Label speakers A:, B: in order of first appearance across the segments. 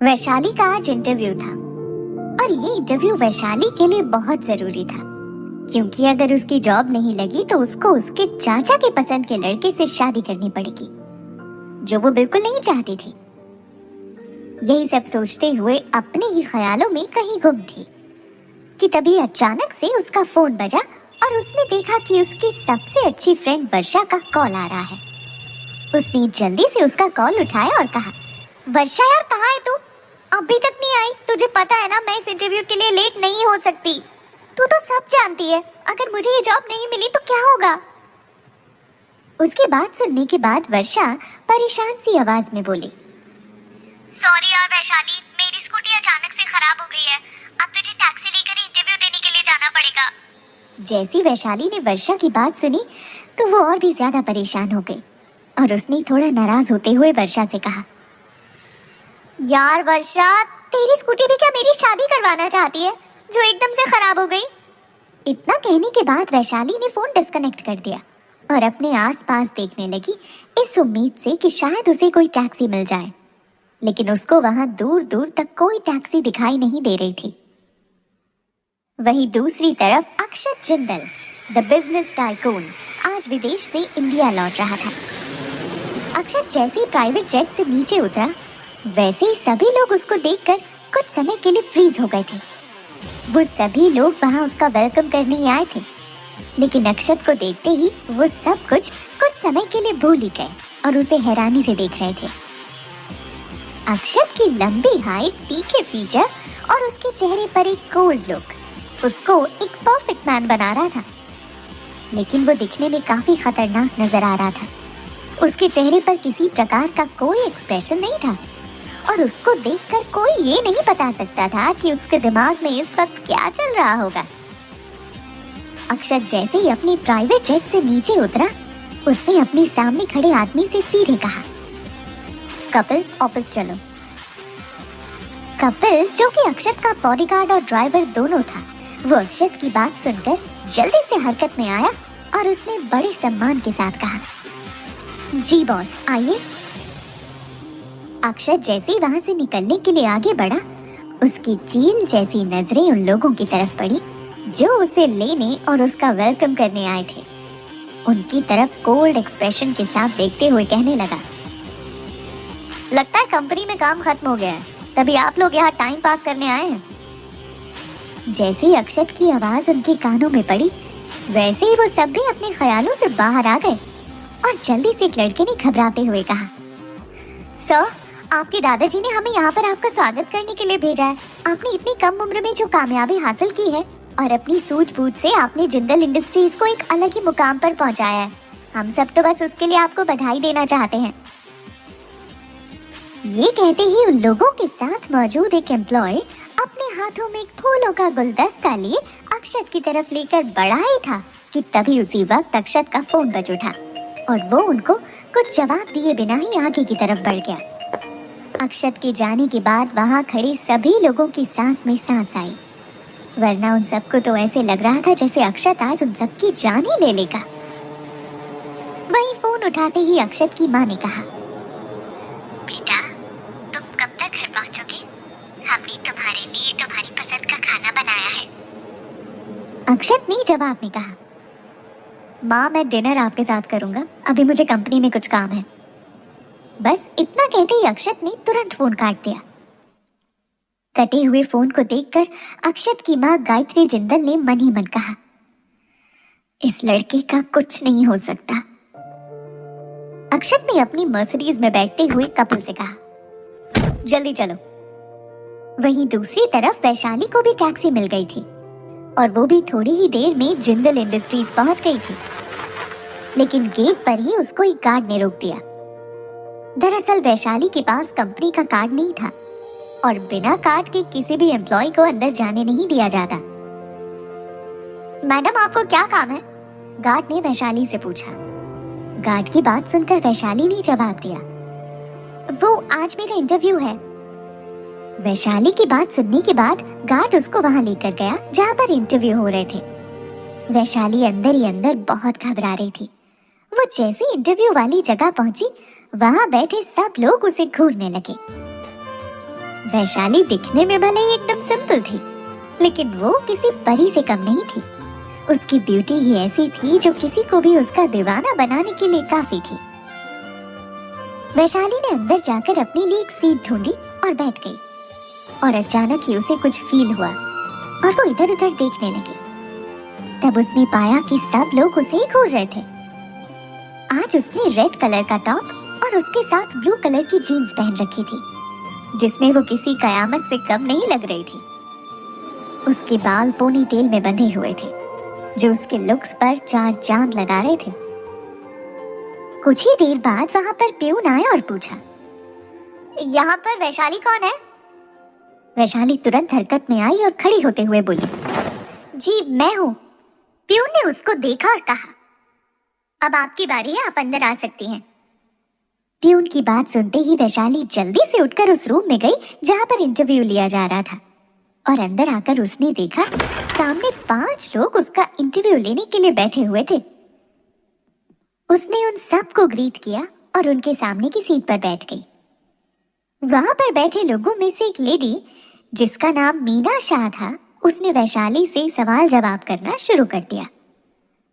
A: वैशाली का आज इंटरव्यू था और ये इंटरव्यू वैशाली के लिए बहुत जरूरी था, क्योंकि अगर उसकी जॉब नहीं लगी तो उसको उसके चाचा के पसंद के लड़के से शादी करनी पड़ेगी, जो वो बिल्कुल नहीं चाहती थी। यही सब सोचते हुए अपने ही ख्यालों में कहीं गुम थी कि तभी अचानक से उसका फोन बजा और उसने देखा कि उसकी सबसे अच्छी फ्रेंड वर्षा का कॉल आ रहा है। उसने जल्दी से उसका कॉल उठाया और कहा, वर्षा यार कहाँ है तू? अभी तक नहीं आई। तुझे पता है ना मैं इस इंटरव्यू के लिए लेट नहीं हो सकती। तू तो सब जानती है, अगर मुझे ये जॉब नहीं मिली तो क्या होगा? उसकी बात सुनने के बाद वर्षा परेशान सी आवाज में बोली,
B: सॉरी यार वैशाली, मेरी स्कूटी अचानक से खराब हो गई है। अब तुझे टैक्सी लेकर इंटरव्यू देने के लिए जाना पड़ेगा।
A: जैसी वैशाली ने वर्षा की बात सुनी तो वो और भी ज्यादा परेशान हो गई और उसने थोड़ा नाराज होते हुए वर्षा से कहा,
B: यार वर्षा, तेरी स्कूटी भी क्या मेरी शादी करवाना चाहती है जो एकदम से खराब हो गई?
A: इतना कहने के बाद वैशाली ने फोन डिस्कनेक्ट कर दिया और अपने आसपास देखने लगी, इस उम्मीद से कि शायद उसे कोई टैक्सी मिल जाए, लेकिन उसको वहां दूर दूर तक कोई टैक्सी दिखाई नहीं दे रही थी। वहीं दूसरी तरफ अक्षत जिंदल, द बिजनेस टाइकून, आज विदेश से इंडिया लौट रहा था। अक्षत जैसे ही प्राइवेट जेट से नीचे उतरा, वैसे ही सभी लोग उसको देखकर कुछ समय के लिए फ्रीज हो गए थे। वो सभी लोग वहां उसका वेलकम करने आए थे, लेकिन अक्षत को देखते ही वो सब कुछ समय के लिए भूल ही गए और उसे हैरानी से देख रहे थे। अक्षत की लंबी हाइट, तीखे फीचर और उसके चेहरे पर एक कोल्ड लुक उसको एक परफेक्ट मैन बना रहा था, लेकिन वो दिखने में काफी खतरनाक नजर आ रहा था। उसके चेहरे पर किसी प्रकार का कोई एक्सप्रेशन नहीं था और उसको देखकर कोई ये नहीं बता सकता था कि उसके दिमाग में इस वक्त क्या चल रहा होगा। अक्षत जैसे ही अपनी प्राइवेट जेट से नीचे उतरा, उसने अपने सामने खड़े आदमी से सीधे कहा, कपिल ऑफिस चलो। कपिल, जो कि अक्षत का बॉडीगार्ड और ड्राइवर दोनों था, वो अक्षत की बात सुनकर जल्दी से हरकत में आया और उसने बड़े सम्मान के साथ कहा, जी बॉस आइए। अक्षत जैसे ही वहां से निकलने के लिए आगे बढ़ा, उसकी चील जैसी नजरें उन लोगों की तरफ पड़ी जो उसे लेने और उसका वेलकम करने आए थे। उनकी तरफ कोल्ड एक्सप्रेशन के साथ देखते हुए कहने लगा,
B: लगता है कंपनी में काम खत्म हो गया है, तभी आप लोग यहाँ टाइम पास करने आए हैं।
A: जैसे ही अक्षत की आवाज उनके कानों में पड़ी, वैसे ही वो सब भी अपने ख्यालों से बाहर आ गए और जल्दी से एक लड़के ने घबराते हुए कहा,
B: सर, आपके दादाजी ने हमें यहाँ पर आपका स्वागत करने के लिए भेजा है। आपने इतनी कम उम्र में जो कामयाबी हासिल की है और अपनी सूझबूझ से आपने जिंदल इंडस्ट्रीज को एक अलग ही मुकाम पर पहुँचाया है, हम सब तो बस उसके लिए आपको बधाई देना चाहते हैं।
A: ये कहते ही उन लोगों के साथ मौजूद एक एम्प्लॉय अपने हाथों में एक फूलों का गुलदस्ता लिए अक्षत की तरफ लेकर बढ़ा ही था कि तभी उसी वक्त अक्षत का फोन बज उठा और वो उनको कुछ जवाब दिए बिना ही आगे की तरफ बढ़ गया। अक्षत के जाने के बाद वहां खड़े सभी लोगों की सांस में सांस आई, वरना उन सबको तो ऐसे लग रहा था जैसे अक्षत आज उन सबकी जान ही ले लेगा। वहीं फोन उठाते ही अक्षत की माँ ने कहा,
B: बेटा, तुम कब तक घर पहुंचोगे? हमने तुम्हारे लिए तुम्हारी पसंद का खाना बनाया है।
A: अक्षत ने जवाब में कहा, माँ मैं डिनर आपके साथ करूंगा, अभी मुझे कंपनी में कुछ काम है। बस इतना कहते ही अक्षत ने तुरंत फोन काट दिया। कटे हुए फोन को देखकर अक्षत की माँ गायत्री जिंदल ने मन ही मन कहा, इस लड़के का कुछ नहीं हो सकता। अक्षत ने अपनी मर्सिडीज में बैठते हुए कपिल से कहा, जल्दी चलो। वहीं दूसरी तरफ वैशाली को भी टैक्सी मिल गई थी और वो भी थोड़ी ही देर में जिंदल इंडस्ट्रीज पहुंच गई थी, लेकिन गेट पर ही उसको एक गार्ड ने रोक दिया। दरअसल वैशाली के पास कंपनी का कार्ड नहीं था और बिना कार्ड के किसी भी एम्प्लॉय को अंदर जाने नहीं दिया जाता।
B: मैडम, आपको क्या काम है?
A: गार्ड ने वैशाली से पूछा। गार्ड की बात सुनकर वैशाली ने जवाब दिया, वो आज मेरा इंटरव्यू है। वैशाली की बात सुनने के बाद गार्ड उसको वहां लेकर गया जहां पर इंटरव्यू हो रहे थे। वैशाली अंदर ही अंदर बहुत घबरा रही थी। वो जैसे इंटरव्यू वाली जगह पहुंची, वहां बैठे सब लोग उसे घूरने लगे। वैशाली दिखने में भले ही एकदम सिंपल थी, लेकिन वो किसी परी से कम नहीं थी। उसकी ब्यूटी ही ऐसी थी जो किसी को भी उसका दीवाना बनाने के लिए काफी थी। वैशाली ने अंदर जाकर अपने लिए एक सीट ढूंढी और बैठ गई, और अचानक ही उसे कुछ फील हुआ और वो इधर उधर देखने लगी। तब उसने पाया कि सब लोग उसे ही घूर रहे थे। आज उसने रेड कलर का टॉप और उसके साथ ब्लू कलर की जीन्स पहन रखी थी, जिसमें वो किसी कयामत से कम नहीं लग रही थी। उसके बाल पोनी टेल में बंधे हुए थे, जो उसके लुक्स पर 4 चांद लगा रहे थे। कुछ ही देर बाद वहां पर प्यून आया और पूछा, यहाँ पर वैशाली कौन है? वैशाली तुरंत हरकत में आई और खड़ी होते हुए बोली, जी मैं हूँ। प्यून ने उसको देखा और कहा, अब आपकी बारी है, आप अंदर आ सकती हैं। प्यून की बात सुनते ही वैशाली जल्दी से उठकर उस रूम में गई जहां पर इंटरव्यू लिया जा रहा था, और अंदर आकर उसने देखा सामने 5 लोग उसका इंटरव्यू लेने के लिए बैठे हुए थे। उसने उन सबको ग्रीट किया और उनके सामने की सीट पर बैठ गई। वहां पर बैठे लोगों में से एक लेडी, जिसका नाम मीना शाह था, उसने वैशाली से सवाल जवाब करना शुरू कर दिया।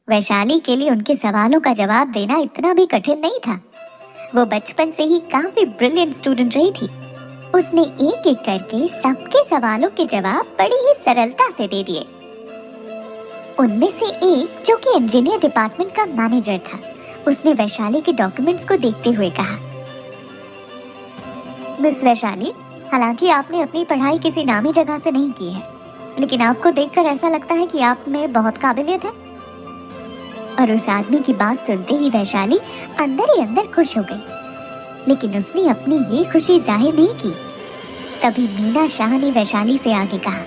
A: वैशाली के लिए उनके सवालों का जवाब देना इतना भी कठिन नहीं था। वो बचपन से ही काफी ब्रिलियंट स्टूडेंट रही थी। उसने एक एक करके सबके सवालों के जवाब बड़ी ही सरलता से दे दिए। उनमें से एक, जो कि इंजीनियर डिपार्टमेंट का मैनेजर था, उसने वैशाली के डॉक्यूमेंट्स को देखते हुए कहा, मिस वैशाली, हालांकि आपने अपनी पढ़ाई किसी नामी जगह से नहीं की है, लेकिन आपको देखकर ऐसा लगता है कि आप में बहुत काबिलियत है। और उस आदमी की बात सुनते ही वैशाली अंदर ही अंदर खुश हो गई, लेकिन उसने अपनी ये खुशी जाहिर नहीं की। तभी मीना शाह ने वैशाली से आगे कहा,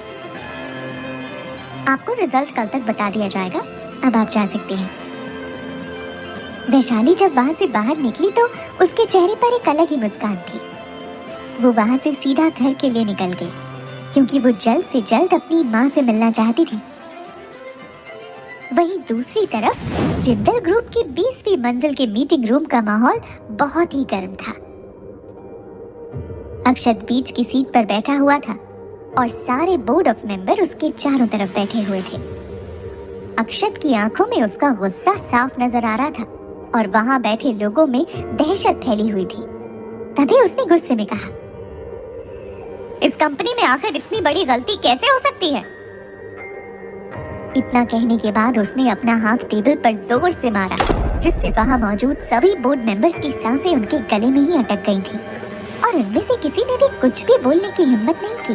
A: आपको रिजल्ट कल तक बता दिया जाएगा, अब आप जा सकते हैं। वैशाली जब वहां से बाहर निकली तो उसके चेहरे पर एक अलग ही मुस्कान थी। वो वहां से सीधा घर के लिए निकल गई, क्योंकि वो जल्द से जल्द अपनी माँ से मिलना चाहती थी। वहीं दूसरी तरफ जिंदल ग्रुप की 20वीं मंजिल के मीटिंग रूम का माहौल बहुत ही गर्म था। अक्षत बीच की सीट पर बैठा हुआ था और सारे बोर्ड ऑफ मेंबर उसके चारों तरफ बैठे हुए थे। अक्षत की आंखों में उसका गुस्सा साफ नजर आ रहा था और वहां बैठे लोगों में दहशत फैली हुई थी। तभी उसने गुस्से में कहा, इस कंपनी में आखिर इतनी बड़ी गलती कैसे हो सकती है? इतना कहने के बाद उसने अपना हाथ टेबल पर जोर से मारा, जिससे वहां मौजूद सभी बोर्ड मेंबर्स की सांसें उनके गले में ही अटक गई थी और उनमें से किसी ने भी कुछ भी बोलने की हिम्मत नहीं की।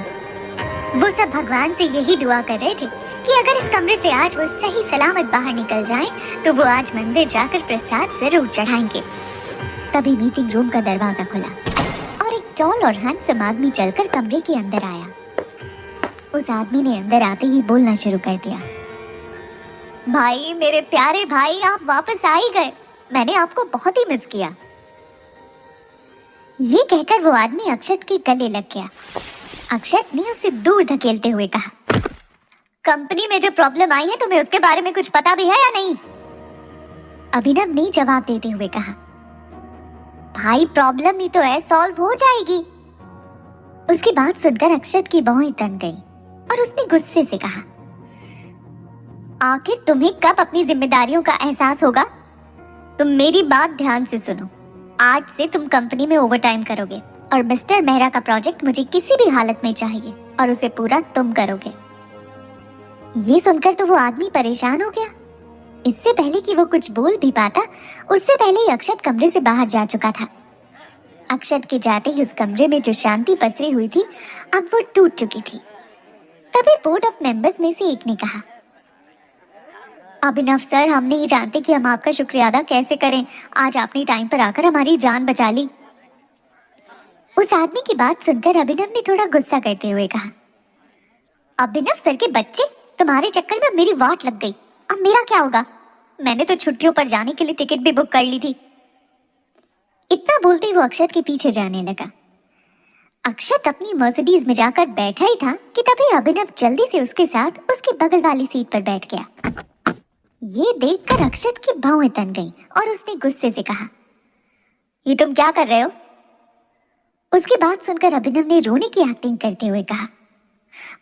A: वो सब भगवान से यही दुआ कर रहे थे कि अगर इस कमरे से आज वो सही सलामत बाहर निकल जाएं, तो वो आज मंदिर जाकर प्रसाद जरूर चढ़ाएंगे। तभी मीटिंग रूम का दरवाजा खुला और एक टॉल और हैंडसम आदमी चलकर कमरे के अंदर आया। उस आदमी ने अंदर आते ही बोलना शुरू कर दिया, भाई, मेरे प्यारे भाई, आप वापस आ ही गए। मैंने आपको बहुत ही मिस किया। ये कहकर वो आदमी अक्षत के गले लग गया। अक्षत ने उसे दूर धकेलते हुए कहा, कंपनी में जो प्रॉब्लम आई है, तुम्हें उसके बारे में कुछ पता भी है या नहीं? अभिनव ने जवाब देते हुए कहा, भाई, प्रॉब्लम ही तो है, सॉल्व हो जाएगी। उसकी बात सुनकर अक्षत की भौहें तन गई और उसने गुस्से से कहा, आखिर तुम्हें कब अपनी जिम्मेदारियों का एहसास होगा? तुम मेरी बात ध्यान से सुनो। आज से तुम कंपनी में ओवरटाइम करोगे और मिस्टर मेहरा का प्रोजेक्ट मुझे किसी भी हालत में चाहिए और उसे पूरा तुम करोगे। ये सुनकर तो वो आदमी परेशान हो गया। इससे पहले कि वो कुछ बोल भी पाता, उससे पहले ही अक्षत कमरे से बाहर जा चुका था। अक्षत के जाते ही उस कमरे में जो शांति पसरी हुई थी, अब वो टूट चुकी थी। तभी बोर्ड ऑफ मेंबर्स में से एक ने कहा, अभिनव सर, हम नहीं जानते कि हम आपका शुक्रिया अदा कैसे करें। आज आपने टाइम पर आकर हमारी जान बचा ली। उस आदमी की बात सुनकर अभिनव ने थोड़ा गुस्सा करते हुए कहा, अभिनव सर के बच्चे, तुम्हारे चक्कर में मेरी वाट लग गई। अब मेरा क्या होगा? मैंने तो छुट्टियों पर जाने के लिए टिकट भी बुक कर ली थी। इतना बोलते वो अक्षत के पीछे जाने लगा। अक्षत अपनी मर्सिडीज में जाकर बैठा ही था कि तभी अभिनव जल्दी से उसके साथ उसके बगल वाली सीट पर बैठ गया। ये देखकर अक्षत की भौहें तन गईं और उसने गुस्से से कहा, ये तुम क्या कर रहे हो?
B: उसकी बात सुनकर अभिनव ने रोने की एक्टिंग करते हुए कहा,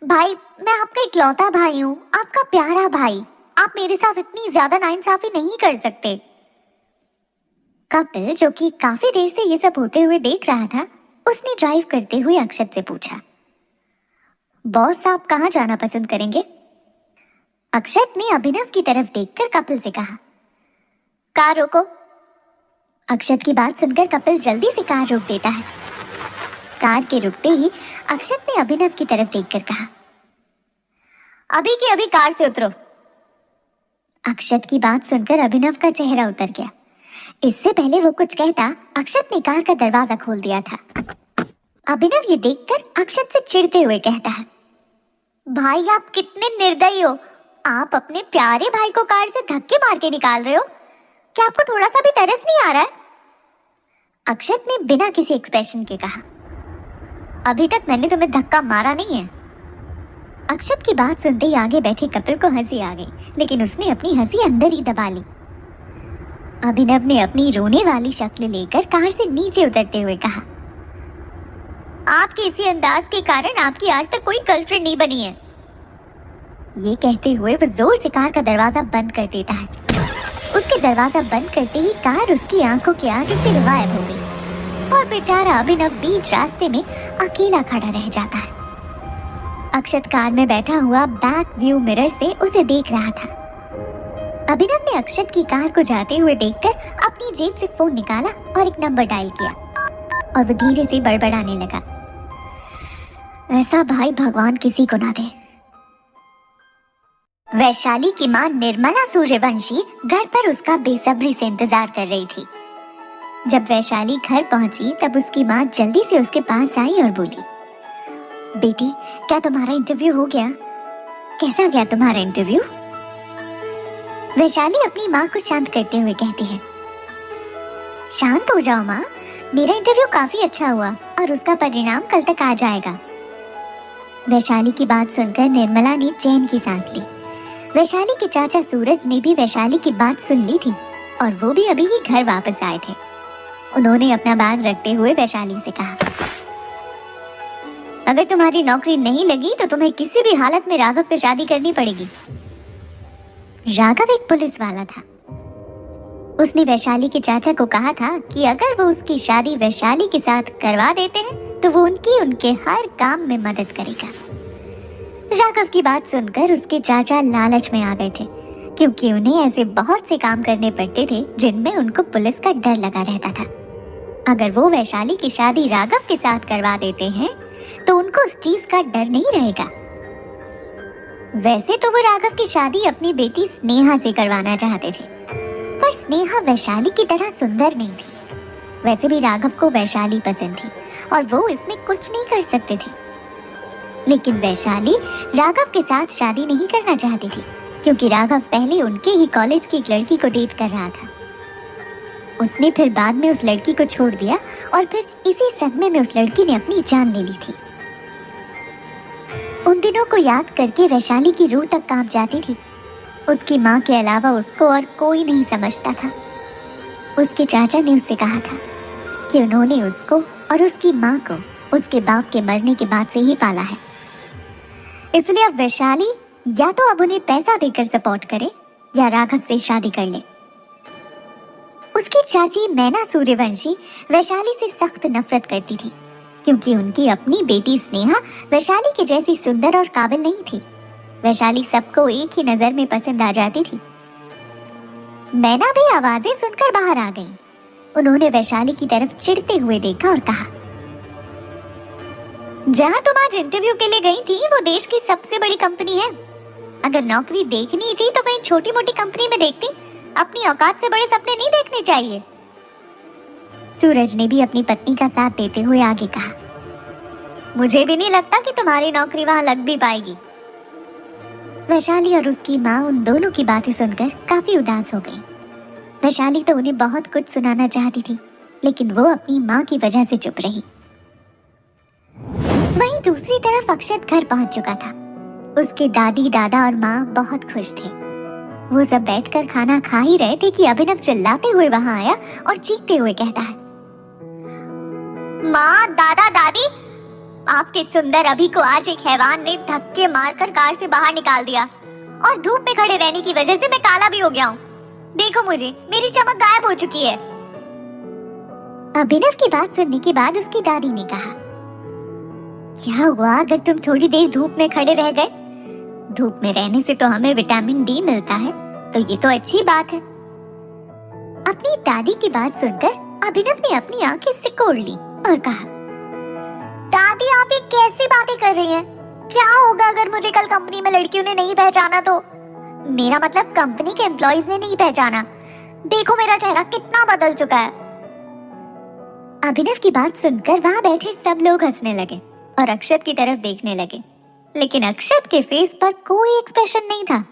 B: भाई मैं आपका इकलौता भाई हूँ, आपका प्यारा भाई, आप मेरे साथ इतनी ज्यादा नाइंसाफी नहीं कर सकते। कपिल, जो कि काफी देर से ये सब होते हुए देख रहा था, उसने ड्राइव करते हुए अक्षत से पूछा, बॉस आप कहाँ जाना पसंद करेंगे? अक्षत ने अभिनव की तरफ देखकर कपिल से कहा, कार रोको। अक्षत की बात सुनकर कपिल जल्दी से कार रोक देता है। कार के रुकते ही अक्षत ने अभिनव की तरफ देखकर कहा, अभी की अभी कार से उतरो। अक्षत की बात सुनकर अभिनव का चेहरा उतर गया। इससे पहले वो कुछ कहता, अक्षत ने कार का दरवाजा खोल दिया था। अभिनव ये देखकर अक्षत से चिढ़ते हुए कहता है, भाई आप कितने निर्दयी हो, आप अपने प्यारे भाई को कार से धक्के मार के निकाल रहे हो, क्या आपको थोड़ा सा भी तरस नहीं आ रहा है? अक्षत ने बिना किसी एक्सप्रेशन के कहा, अभी तक मैंने तुम्हें धक्का मारा नहीं है। अक्षत की बात सुनते ही आगे बैठे कपिल को हंसी आ गई, लेकिन उसने अपनी हंसी अंदर ही दबा ली। अभिनव ने अपनी रोने वाली शक्ल लेकर कार से नीचे उतरते हुए कहा, आपके इसी अंदाज के कारण आपकी आज तक कोई गर्लफ्रेंड नहीं बनी है। ये कहते हुए वो जोर से कार का दरवाजा बंद कर देता है। उसके दरवाजा बंद करते ही कार उसकी आंखों के आगे से गायब हो गई और बेचारा अभिनव बीच रास्ते में अकेला खड़ा रह जाता है। अक्षत कार में बैठा हुआ बैक व्यू मिरर से उसे देख रहा था। अभिनव ने अक्षत की कार को जाते हुए देखकर अपनी जेब से फोन निकाला और एक नंबर डायल किया और वो धीरे से बड़बड़ाने लगा, ऐसा भाई भगवान किसी को ना दे। वैशाली की मां निर्मला सूर्यवंशी घर पर उसका बेसब्री से इंतजार कर रही थी। जब वैशाली घर पहुंची तब उसकी मां जल्दी से उसके पास आई और बोली, बेटी क्या तुम्हारा इंटरव्यू हो गया? कैसा गया तुम्हारा इंटरव्यू? वैशाली अपनी मां को शांत करते हुए कहती है, शांत हो जाओ मां, मेरा इंटरव्यू काफी अच्छा हुआ और उसका परिणाम कल तक आ जाएगा। वैशाली की बात सुनकर निर्मला ने चैन की सांस ली। वैशाली के चाचा सूरज ने भी वैशाली की बात सुन ली थी और वो भी अभी ही घर वापस आए थे। उन्होंने अपना बैग रखते हुए वैशाली से कहा, अगर तुम्हारी नौकरी नहीं लगी तो तुम्हें किसी भी हालत में राघव से शादी करनी पड़ेगी। राघव एक पुलिस वाला था। उसने वैशाली के चाचा को कहा था कि अगर वो उसकी शादी वैशाली के साथ करवा देते हैं तो वो उनके हर काम में मदद करेगा। राघव की बात सुनकर उसके चाचा लालच में आ गए थे, क्योंकि उन्हें ऐसे बहुत से काम करने पड़ते थे जिनमें उनको पुलिस का डर लगा रहता था। अगर वो वैशाली की शादी राघव के साथ करवा देते हैं तो उनको उस चीज का डर नहीं रहेगा। वैसे तो वो राघव की शादी अपनी बेटी स्नेहा से करवाना चाहते थे, पर स्नेहा वैशाली की तरह सुंदर नहीं थी। वैसे भी राघव को वैशाली पसंद थी और वो इसमें कुछ नहीं कर सकते थे। लेकिन वैशाली राघव के साथ शादी नहीं करना चाहती थी, क्योंकि राघव पहले उनके ही कॉलेज की एक लड़की को डेट कर रहा था। उसने फिर बाद में उस लड़की को छोड़ दिया और फिर इसी सदमे में उस लड़की ने अपनी जान ले ली थी। उन दिनों को याद करके वैशाली की रूह तक कांप जाती थी। उसकी माँ के अलावा उसको और कोई नहीं समझता था। उसके चाचा ने उससे कहा था कि उन्होंने उसको और उसकी माँ को उसके बाप के मरने के बाद से ही पाला है, इसलिए अब वैशाली या तो अब उन्हें पैसा देकर सपोर्ट करे या राघव से शादी कर ले। उसकी चाची मैना सूर्यवंशी वैशाली से सख्त नफरत करती थी, क्योंकि उनकी अपनी बेटी स्नेहा वैशाली के जैसी सुंदर और काबिल नहीं थी। वैशाली सबको एक ही नजर में पसंद आ जाती थी। मैना भी आवाजें सुनकर बाहर आ गई। उन्होंने वैशाली की तरफ चिढ़ते हुए देखा और कहा, जहां तुम आज इंटरव्यू के लिए गई थी वो देश की सबसे बड़ी कंपनी है। अगर नौकरी देखनी थी तो कहीं छोटी मोटी कंपनी में देखती, अपनी औकात से बड़े सपने नहीं देखने चाहिए। सूरज ने भी अपनी पत्नी का साथ देते हुए आगे कहा, मुझे भी नहीं लगता कि तुम्हारी नौकरी वहां लग भी पाएगी। वैशाली और उसकी माँ उन दोनों की बातें सुनकर काफी उदास हो गई। वैशाली तो उन्हें बहुत कुछ सुनाना चाहती थी, लेकिन वो अपनी माँ की वजह से चुप रही। वहीं दूसरी तरफ अक्षत घर पहुंच चुका था। उसके दादी दादा और माँ बहुत खुश थे। वो सब बैठकर खाना खा ही रहे थे कि अभिनव चिल्लाते हुए वहां आया और चीखते हुए कहता है, माँ, दादा, दादी, आपके सुंदर अभी को आज एक हैवान ने धक्के मारकर कार से बाहर निकाल दिया और धूप में खड़े रहने की वजह से मैं काला भी हो गया हूँ। देखो मुझे, मेरी चमक गायब हो चुकी है।
A: अभिनव की बात सुनने के बाद उसकी दादी ने कहा, क्या हुआ अगर तुम थोड़ी देर धूप में खड़े रह गए? धूप में रहने से तो हमें विटामिन डी मिलता है, तो ये तो अच्छी बात है। अपनी दादी की बात सुनकर अभिनव ने अपनी आंखें सिकोड़ ली और कहा,
B: दादी, आप ये कैसी बातें कर रही हैं? क्या होगा अगर मुझे कल कंपनी में लड़कियों ने नहीं पहचाना तो? मेरा मतलब कंपनी के एम्प्लॉइज ने नहीं पहचाना। देखो मेरा चेहरा कितना बदल चुका है।
A: अभिनव की बात सुनकर वहां बैठे सब लोग हंसने लगे और अक्षत की तरफ देखने लगे, लेकिन अक्षत के फेस पर कोई एक्सप्रेशन नहीं था।